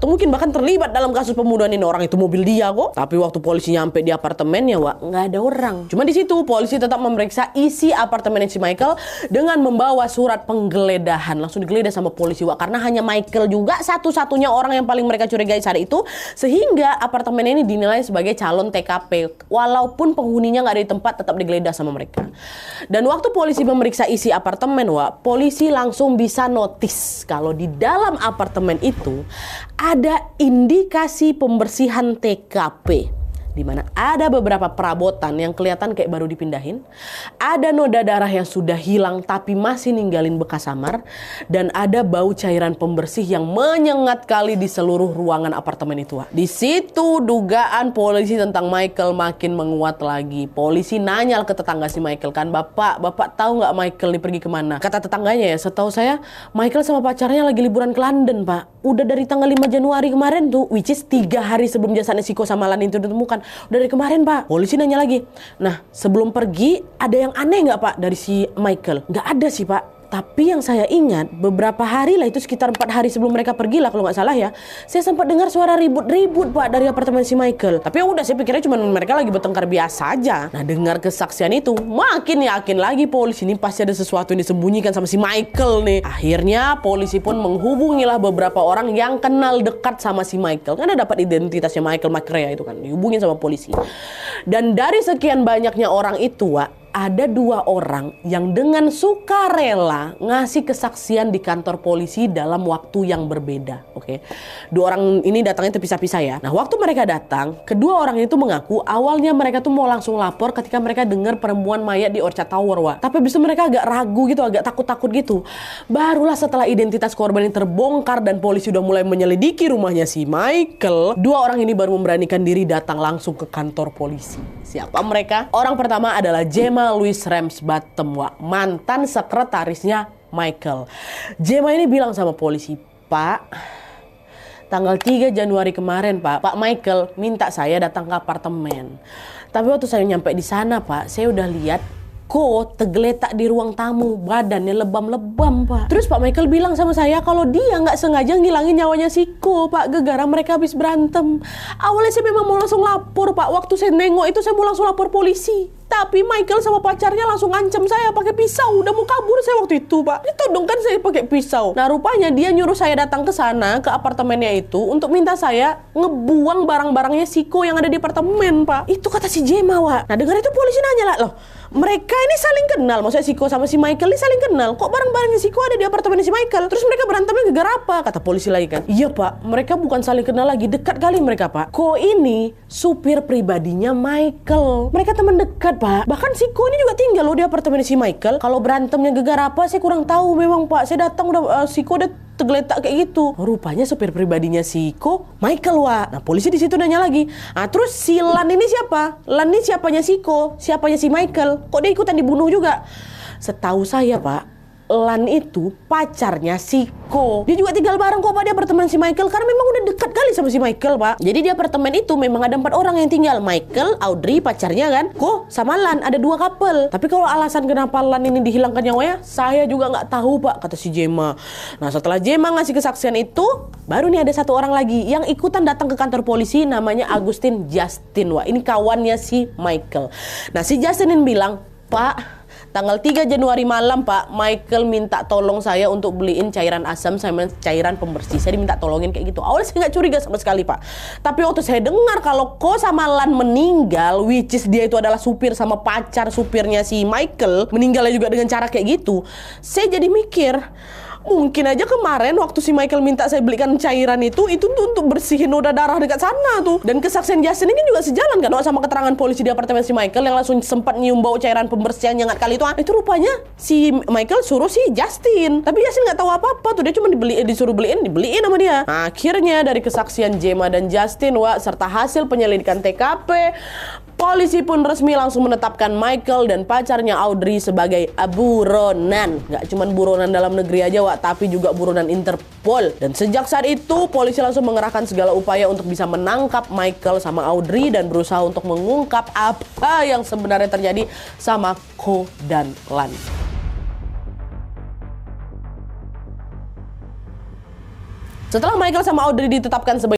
atau mungkin bahkan terlibat dalam kasus pembunuhan ini. Orang itu mobil dia kok. Tapi waktu polisi nyampe di apartemennya, Wak, nggak ada orang. Cuma di situ polisi tetap memeriksa isi apartemen si Michael dengan membawa surat penggeledahan. Langsung digeledah sama polisi, Wak, karena hanya Michael juga satu-satunya orang yang paling mereka curigai saat itu, sehingga apartemen ini dinilai sebagai calon TKP. Walaupun penghuninya nggak ada di tempat, tetap digeledah sama mereka. Dan waktu polisi memeriksa isi apartemen, Wak, polisi langsung bisa notice kalau di dalam apartemen itu ada indikasi pembersihan TKP, di mana ada beberapa perabotan yang kelihatan kayak baru dipindahin, ada noda darah yang sudah hilang tapi masih ninggalin bekas samar, dan ada bau cairan pembersih yang menyengat kali di seluruh ruangan apartemen itu. Di situ dugaan polisi tentang Michael makin menguat lagi. Polisi nanya ke tetangga si Michael kan, Bapak tahu nggak Michael nih pergi kemana? Kata tetangganya, ya, setahu saya Michael sama pacarnya lagi liburan ke London, Pak. Udah dari tanggal 5 Januari kemarin tuh, which is 3 hari sebelum jasadnya Siko sama Lan itu ditemukan. Udah dari kemarin, Pak. Polisi nanya lagi. Nah, sebelum pergi ada yang aneh nggak, Pak, dari si Michael? Nggak ada sih, Pak. Tapi yang saya ingat, beberapa hari lah, itu sekitar 4 hari sebelum mereka pergi lah kalau nggak salah ya, saya sempat dengar suara ribut-ribut, Pak, dari apartemen si Michael. Tapi ya udah, saya pikirnya cuma mereka lagi bertengkar biasa aja. Nah, dengar kesaksian itu, makin yakin lagi polisi ini pasti ada sesuatu yang disembunyikan sama si Michael nih. Akhirnya polisi pun menghubungilah beberapa orang yang kenal dekat sama si Michael. Karena dapat identitasnya Michael McRae itu kan, dihubungin sama polisi. Dan dari sekian banyaknya orang itu, Wak, ada 2 orang yang dengan sukarela ngasih kesaksian di kantor polisi dalam waktu yang berbeda. Oke. 2 orang ini datangnya terpisah-pisah ya. Nah, waktu mereka datang, kedua orang itu mengaku awalnya mereka tuh mau langsung lapor ketika mereka dengar penemuan mayat di Orchard Tower, Wak. Tapi habis itu mereka agak ragu gitu, agak takut-takut gitu. Barulah setelah identitas korban ini terbongkar dan polisi udah mulai menyelidiki rumahnya si Michael, 2 orang ini baru memberanikan diri datang langsung ke kantor polisi. Siapa mereka? Orang pertama adalah Gemma Louise Ramsbottom, Wak, mantan sekretarisnya Michael. Gemma ini bilang sama polisi, Pak, tanggal 3 Januari kemarin, Pak Michael minta saya datang ke apartemen. Tapi waktu saya nyampe di sana, Pak, saya udah lihat kok tergeletak di ruang tamu, badannya lebam-lebam, Pak. Terus Pak Michael bilang sama saya kalau dia nggak sengaja ngilangin nyawanya Siko, Pak, gara-gara mereka habis berantem. Awalnya saya memang mau langsung lapor, Pak. Waktu saya nengok itu saya mau langsung lapor polisi. Tapi Michael sama pacarnya langsung ngancam saya pakai pisau. Udah mau kabur saya waktu itu, Pak. Ditodong kan saya pakai pisau. Nah, rupanya dia nyuruh saya datang ke sana, ke apartemennya itu, untuk minta saya ngebuang barang-barangnya Siko yang ada di apartemen, Pak. Itu kata si Gemma, Wak. Nah, dengar itu polisi nanya lah, loh, mereka ini saling kenal. Maksudnya Siko sama si Michael ini saling kenal. Kok barang-barangnya Siko ada di apartemen si Michael? Terus mereka berantemnya gara-gara apa? Kata polisi lagi kan. Iya, Pak, mereka bukan saling kenal lagi, dekat kali mereka, Pak. Kok ini supir pribadinya Michael. Mereka teman dekat, Pak. Bahkan Siko ini juga tinggal loh di apartemen si Michael. Kalau berantemnya gara-gara apa saya kurang tahu memang, Pak. Saya datang udah Siko udah tergeletak kayak gitu. Rupanya supir pribadinya Siko Michael, Wak. Nah, polisi di situ nanya lagi. Nah, terus si Lan ini siapa? Lan ini siapanya Siko? Siapanya si Michael? Kok dia ikutan dibunuh juga? Setahu saya, Pak, Lan itu pacarnya Siko. Dia juga tinggal bareng kok, Pak, di apartemen si Michael, karena memang udah dekat kali sama si Michael, Pak. Jadi di apartemen itu memang ada 4 orang yang tinggal. Michael, Audrey, pacarnya kan, kok sama Lan ada 2 couple. Tapi kalau alasan kenapa Lan ini dihilangkan nyawanya, saya juga nggak tahu, Pak, kata si Gemma. Nah, setelah Gemma ngasih kesaksian itu, baru nih ada 1 orang lagi yang ikutan datang ke kantor polisi, namanya Agustin Justin. Wah, ini kawannya si Michael. Nah, si Justin ini bilang, Pak, tanggal 3 Januari malam, Pak, Michael minta tolong saya untuk beliin cairan asam sama cairan pembersih. Saya diminta tolongin kayak gitu. Awalnya saya nggak curiga sama sekali, Pak. Tapi waktu saya dengar kalau Ko sama Lan meninggal, which is dia itu adalah supir sama pacar supirnya si Michael, meninggalnya juga dengan cara kayak gitu, saya jadi mikir, mungkin aja kemarin waktu si Michael minta saya belikan cairan itu tuh untuk bersihin noda darah dekat sana tuh. Dan kesaksian Justin ini juga sejalan kan sama keterangan polisi di apartemen si Michael yang langsung sempat nyium bau cairan pembersih yang hangat kali itu. Itu rupanya si Michael suruh si Justin. Tapi Justin nggak tahu apa-apa tuh, dia cuma disuruh dibeliin sama dia. Nah, akhirnya dari kesaksian Gemma dan Justin, Wak, serta hasil penyelidikan TKP, polisi pun resmi langsung menetapkan Michael dan pacarnya Audrey sebagai buronan. Nggak cuma buronan dalam negeri aja, Wak, tapi juga buronan Interpol. Dan sejak saat itu, polisi langsung mengerahkan segala upaya untuk bisa menangkap Michael sama Audrey dan berusaha untuk mengungkap apa yang sebenarnya terjadi sama Ko dan Lan. Setelah Michael sama Audrey ditetapkan sebagai